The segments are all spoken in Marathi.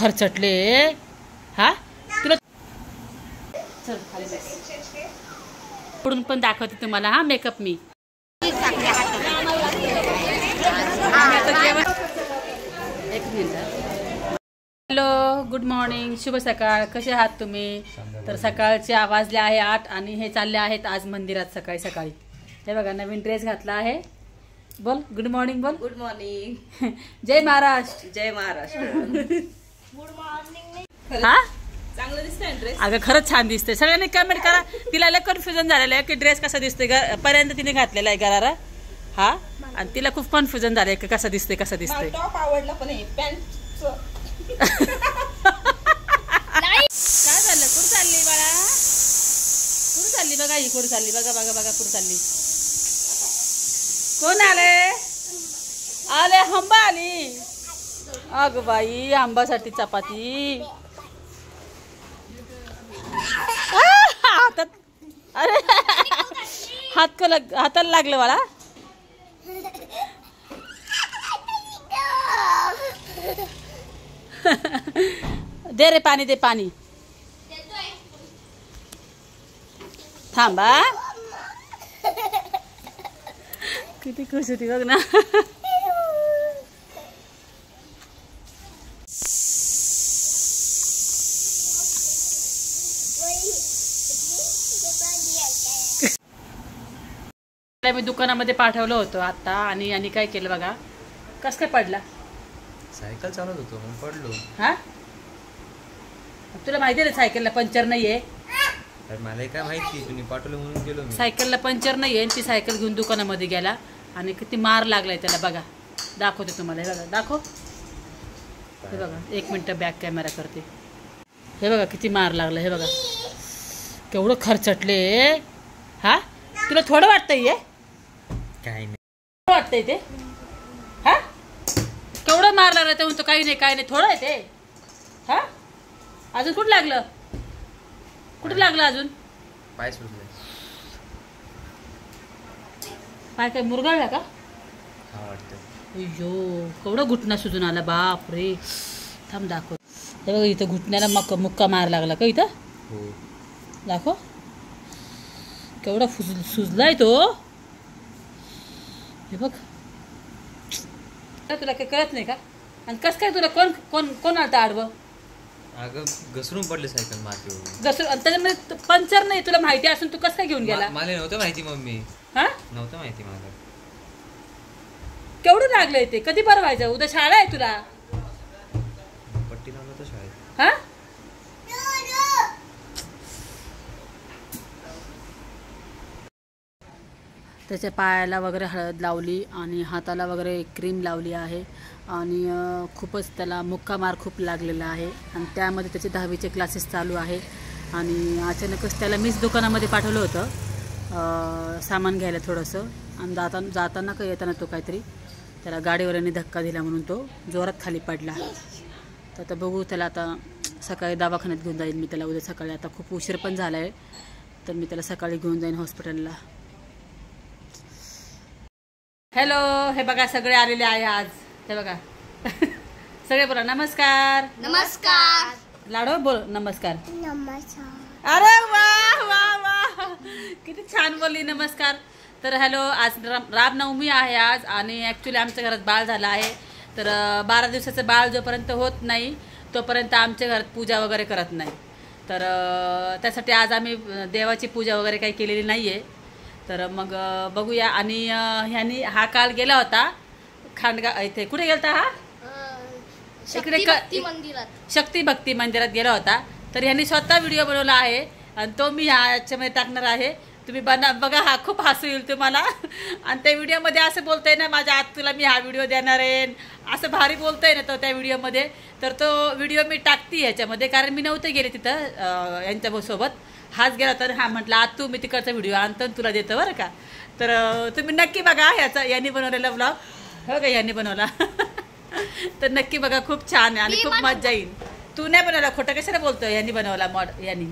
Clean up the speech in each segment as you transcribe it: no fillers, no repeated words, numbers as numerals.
खर्चटले हा तुला चल खाली बस पुढून पण दाखवते तुम्हाला हा मेकअप मी एक मिनिट हॅलो गुड मॉर्निंग शुभ सकाळ कसे आहात तुम्ही तर सकाळचे वाजले आहे 8 आणि हे चालले आहेत आज मंदिरात सकाळी सकाळी हे बघा नवीन ड्रेस घातला आहे बोल गुड मॉर्निंग बोल गुड मॉर्निंग जय महाराष्ट्र जय महाराष्ट्र गुड मॉर्निंग हा चांगलं दिसतंय ड्रेस अगं खरंच छान दिसते सगळ्यांनी कमेंट करा तिला लय कन्फ्युजन झालेलं आहे की ड्रेस कसा दिसतोय पर्यंत तिने घातलेला आहे गरारा हा आणि तिला खूप कन्फ्युजन झालंय की कसा दिसतोय टॉप आवडला पण हे पॅन्ट काय झालं कुठं चालली बाळा कुठं चालली बघा ही कुठं चालली बघा बघा बघा कुठं चालली कोण आले आले हंबा आली अग बाई आंबासाठी चपाती हातात अरे हाताला लागलं बाळा दे रे पाणी दे पाणी थांबा किती खुश होती बघ ना मी दुकानामध्ये पाठवलं होतं आता आणि यांनी काय केलं बघा कस काय पडला सायकल चालवत होतो मग पडलो हा तुला माहिती आहे ना सायकलला पंक्चर नाहीये मला काय माहिती तुम्ही पाठवलं म्हणून गेलो मी सायकलला पंक्चर नाहीये आणि ती सायकल घेऊन दुकानामध्ये गेला आणि किती मार लागलाय त्याला बघा दाखवते तुम्हाला हे बघा दाखव हे बघा 1 मिनिट बॅक कॅमेरा करते हे बघा किती मार लागला हे बघा केवढं खर्चटले हा तुला थोडं वाटतंय काय नाही वाटतंय ते हा केवढं मार लागलं ते म्हणतो काही नाही थोडं आहे ते हा अजून कुठं लागलं कुठं लागलं अजून पाय सुटले पाय काय मुरगाळला का हा वाटतं अय्यो केवढं घुटणा सुजून आला बाप रे थांब दाखव हे बघ इथं घुटण्याला मुक्का मार लागला का इथं हो दाखव केवढा सुजलाय तो हे बघ तुला काही कळत नाही का आणि कसं काय तुला कोण कोण कोण आलता आडवं अगं घसरून पडले सायकल मातीवर घसरून आणि त्याच्यामध्ये पंक्चर नाही तुला माहिती असून तू कसं काय घेऊन गेला मला नव्हतं माहिती मम्मी हा नव्हतं माहिती मला केवढं लागलंय ते कधी बरं व्हायचं उद्या शाळा आहे तुला पट्टी लावलं होतं शाळेत हा त्याच्या पायाला वगैरे हळद लावली आणि हाताला वगैरे क्रीम लावली आहे आणि खूपच त्याला मुक्का मार खूप लागलेला आहे आणि त्यामध्ये त्याचे 10वीचे क्लासेस चालू आहे आणि अचानकच त्याला मीच दुकानामध्ये पाठवलं होतं सामान घ्यायला थोडंसं आणि जाताना का येताना तो काहीतरी त्याला गाडीवाल्याने धक्का दिला म्हणून तो जोरात खाली पडला तर आता बघू त्याला आता सकाळी दवाखान्यात घेऊन जाईन मी त्याला उद्या सकाळी आता खूप उशीर पण झाला आहे तर मी त्याला सकाळी घेऊन जाईन हॉस्पिटलला हॅलो हे बघा सगळे आलेले आहे आज हे बघा सगळे बोला नमस्कार नमस्कार लाडो बोल नमस्कार नमस्कार अरे वा वा वा किती छान बोलली नमस्कार तर हॅलो आज रामनवमी आहे आज आणि ॲक्च्युली आमच्या घरात बाळ झालं आहे तर 12 दिवसाचं बाळ जोपर्यंत होत नाही तोपर्यंत आमच्या घरात पूजा वगैरे करत नाही तर त्यासाठी आज आम्ही देवाची पूजा वगैरे काही केलेली नाही आहे तर मग बघूया आणि ह्यांनी हा काल गेला होता खांडगा इथे कुठे गेलता हा इकडे मंदिरात शक्ती भक्ती मंदिरात गेला होता तर ह्यांनी स्वतः व्हिडिओ बनवला आहे आणि तो मी ह्याच्यामध्ये टाकणार आहे तुम्ही बघा हा खूप हसू येईल तुम्हाला आणि त्या व्हिडिओमध्ये असं बोलतोय ना माझ्या आत तुला मी हा व्हिडिओ देणार आहे असं भारी बोलतोय ना तो त्या व्हिडिओमध्ये तर तो व्हिडिओ मी टाकते ह्याच्यामध्ये कारण मी नव्हते गेले तिथं यांच्यासोबत हाच गेला तर हा म्हटलं आज तू मी तिकडचा व्हिडिओ आणतो तुला देतो बरं का तर तुम्ही नक्की बघा ह्याचा यांनी बनवलेला ब्लॉग हो का यांनी बनवला तर नक्की बघा खूप छान आहे आणि खूप मजा येईल तू नाही बनवला खोटं कशाला बोलतोय यांनी बनवला यांनी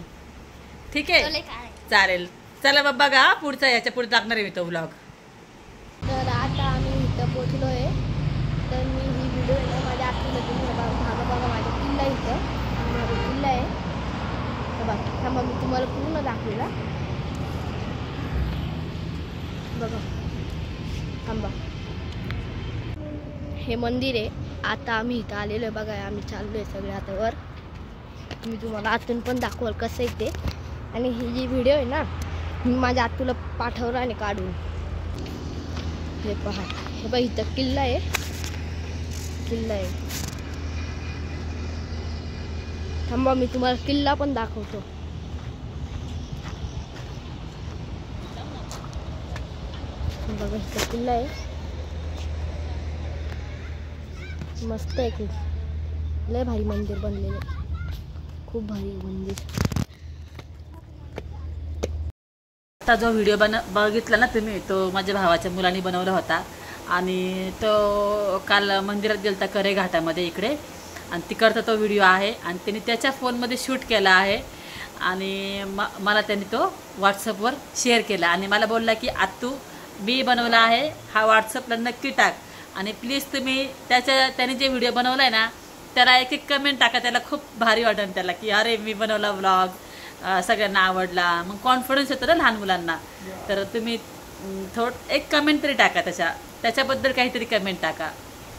ठीक आहे चालेल चला बाबा बघा पुढचा याच्या पुढे टाकणार आहे मी तो ब्लॉग तर आता आम्ही इथं पोहोचलो आहे तर मी ही व्हिडिओ माझ्या आत्तीला तुम्ही बघा माझ्या पिल्ला इथं तुम्हाला पूर्ण दाखवला बघा. थांबा, हे मंदिर आहे. आता आम्ही इथं आलेलो आहे बघा. आम्ही चाललो आहे सगळे आता वर. मी तुम्हाला आतून पण दाखवाल कसं आहे ते. आणि ही जी व्हिडिओ आहे ना, मी माझ्या आतूला पाठवलं आणि काढून. हे पहा, हे बघा इथं किल्ला आहे. किल्ला आहे. थांबा, मी तुम्हाला किल्ला पण दाखवतो. बघा इथं किल्ला आहे. मस्त आहे खूप. लय भारी मंदिर बनलेलं आहे. खूप भारी मंदिर. आता जो व्हिडिओ बघितला ना तुम्ही, तो माझ्या भावाच्या मुलांनी बनवला होता. आणि तो काल मंदिरात गेलता करे घाटामध्ये इकडे, आणि तिकडचा तो व्हिडिओ आहे. आणि त्यांनी त्याच्या फोनमध्ये शूट केला आहे. आणि मला त्यांनी तो व्हॉट्सअपवर शेअर केला. आणि मला बोलला की आत्तू मी बनवला आहे, हा व्हॉट्सअपला नक्की टाक. आणि प्लीज तुम्ही त्याने जे व्हिडिओ बनवला आहे ना, त्याला एक कमेंट टाका. त्याला खूप भारी वाटेल त्याला की अरे मी बनवला व्लॉग, सगळ्यांना आवडला. मग कॉन्फिडन्स येतो ना लहान मुलांना. तर तुम्ही एक कमेंट तरी टाका, त्याच्याबद्दल काहीतरी कमेंट टाका.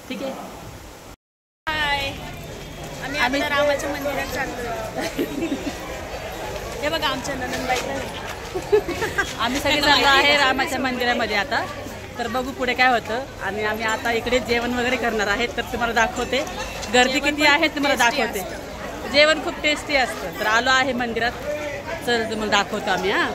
ठीक आहे. आम्ही रामाच्या मंदिरात चाललोय. हे बघा आमच्या नंदनबाईला. आम्ही सगळे चाललो आहे रामाच्या मंदिरामध्ये आता. तर बघू पुढे काय होतं. आणि आम्ही आता इकडे जेवण वगैरे करणार आहेत. तर तुम्हाला दाखवते गर्दी किती आहे, तुम्हाला दाखवते. जेवण खूप टेस्टी असतं. तर आलो आहे मंदिरात. चल तुम्हाला दाखवतो आम्ही. हां,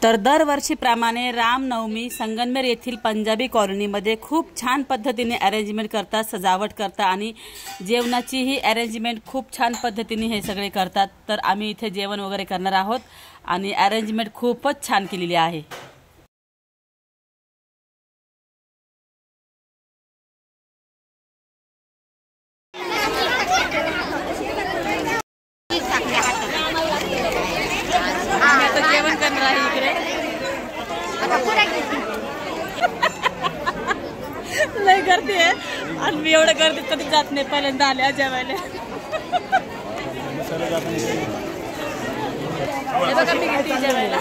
तर दरवर्षीप्रमाणे रामनवमी संगमनेर येथील पंजाबी कॉलनीमध्ये खूप छान पद्धतीने अरेंजमेंट करतात, सजावट करतात. आणि जेवणाचीही अरेंजमेंट खूप छान पद्धतीने हे सगळे करतात. तर आम्ही इथे जेवण वगैरे करणार आहोत. आणि अरेंजमेंट खूपच छान केलेली आहे. जेवण करणार आहे इकडे. लय गर्दी आहे. आणि मी एवढं गर्दीत कधी जात नाही. पहिल्यांदा आल्या जेवायला. हे बघा मी घेते जेवायला.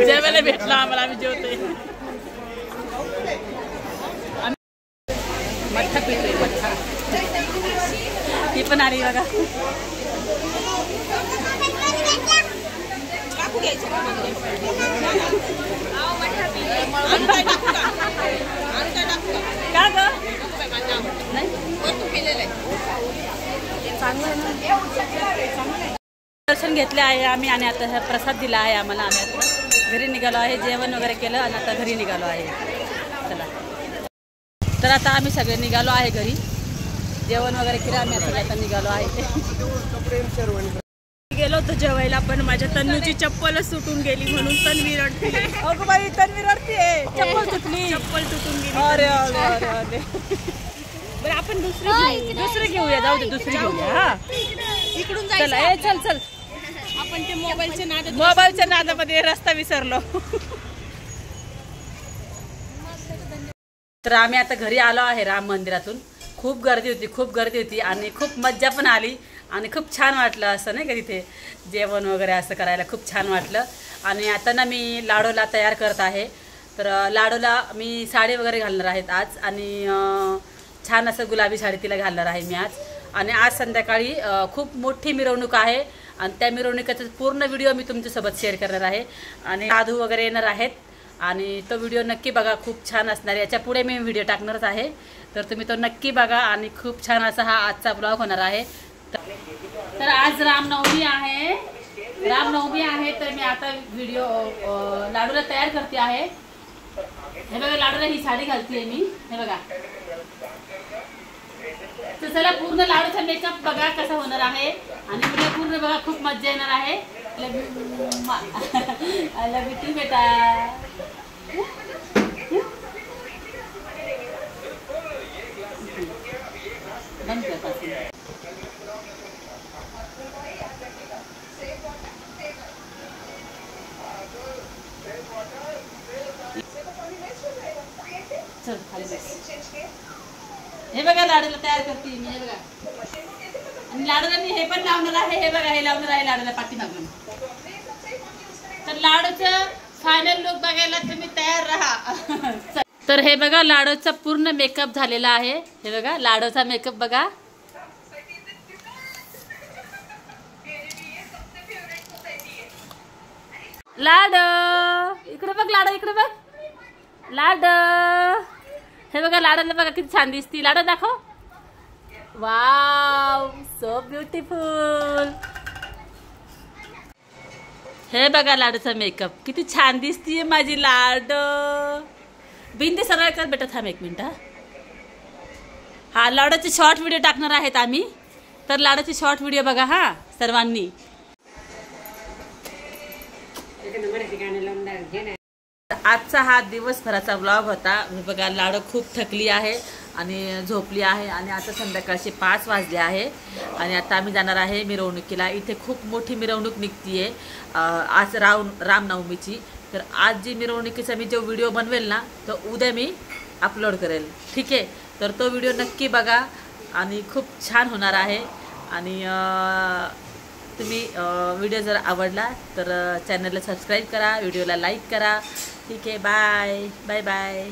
जेवायला भेटला आम्हाला. आम्ही जेवतोय. मठ्ठा पितोय मठ्ठा. ती पण आली बघा. का ग दर्शन घेतले आहे आम्ही. आणि आता हा प्रसाद दिला आहे आम्हाला. आम्ही आता घरी निघालो आहे. जेवण वगैरे केलं आणि आता घरी निघालो आहे. चला, तर आता आम्ही सगळे निघालो आहे घरी. जेवण वगैरे केलं आम्ही. आता निघालो आहे. गेलो होतो जेवायला, पण माझ्या तन्नूची चप्पलच सुटून गेली म्हणून तन्वी रडते. अगं बाई, तन्वी रडते. चप्पल तुटली. चप्पल तुटून गेली. अरे अरे अरे अरे. बरं आपण दुसरी घेऊया. जाऊ दे, दुसरी घेऊया. हा, इकडून चला. चल चल. आपण ते मोबाईलच्या नादामध्ये रस्ता विसरलो. तर आम्ही आता घरी आलो आहे राम मंदिरातून. खूप गर्दी होती आणि खूप मज्जा पण आली. आणि खूप छान वाटलं असं नाही का, तिथे जेवण वगैरे असं करायला खूप छान वाटलं. आणि आता ना मी लाडूला तयार करत आहे. तर लाडूला मी साडी वगैरे घालणार आहेत आज. आणि छान असं गुलाबी साडी तिला घालणार आहे मी आज. आणि आज संध्याकाळी खूप मोठी मिरवणूक आहे. आणि त्या मिरवणुकीचा पूर्ण व्हिडिओ मी तुमच्यासोबत शेअर करणार आहे. आणि साधू वगैरे येणार आहेत. आणि तो व्हिडिओ नक्की बघा, खूप छान असणार आहे. याच्या पुढे मी व्हिडिओ टाकणारच आहे. तर तुम्ही तो नक्की बघा. आणि खूप छान असा हा आजचा ब्लॉग होणार आहे. तर आज रामनवमी आहे. तर मी आता व्हिडिओ लाडूला तयार करते आहे. हे बघा, लाडूला ही साडी घालते मी. हे बघा, तर चला पूर्ण लाडूचा मेकअप बघा कसा होणार आहे आणि व्हिडिओ पूर्ण बघा, खूप मजा येणार आहे. आय लव्ह यू टू बेटा. बंद कर पासून. चल खाली बस. हे बघा लाडूला तयार करते मी. हे बघा आणि लाडूला मी हे पण लावणार आहे. हे बघा हे लावणार आहे लाडूला पाठीमागून. तर लाडूचं फायनल लुक बघायला तुम्ही तयार राहा. तर हे बघा लाडूचा पूर्ण मेकअप झालेला आहे. हे बघा लाडूचा मेकअप बघा. लाडू इकडे बघ, लाडू इकडे बघ. लाडू हे बघा लाडूला बघा किती छान दिसती. लाडू दाखव. Wow so beautiful. हे बघा लाडूचा मेकअप किती छान दिसतीये माझी लाडू. बिंदी सरळ कर बेटा. थांब 1 मिनिट. हा लाडूचे शॉर्ट व्हिडिओ टाकणार आहेत आम्ही. तर लाडूचे शॉर्ट व्हिडिओ बघा हा सर्वांनी. आजचा हा दिवसभराचा व्लॉग होता. बघा लाडू खूप थकली आहे आणि झोपली आहे आणि आता संध्याकाळचे 5 वाजले आहे आणि आता आम्ही जाणार आहे मिरवणुकीला. इथे खूप मोठी मिरवणूक निघतीये आज रामनवमीची. तर आज जी मिरवणुकीचा मी जो व्हिडिओ बनवेल ना तो उद्या मी अपलोड करेल. ठीक आहे. तर तो व्हिडिओ नक्की बघा आणि खूप छान होणार आहे. आणि तुम्ही व्हिडिओ जर आवडला तर चॅनलला सबस्क्राईब करा, व्हिडिओला लाईक करा. ठीक आहे. Bye bye bye.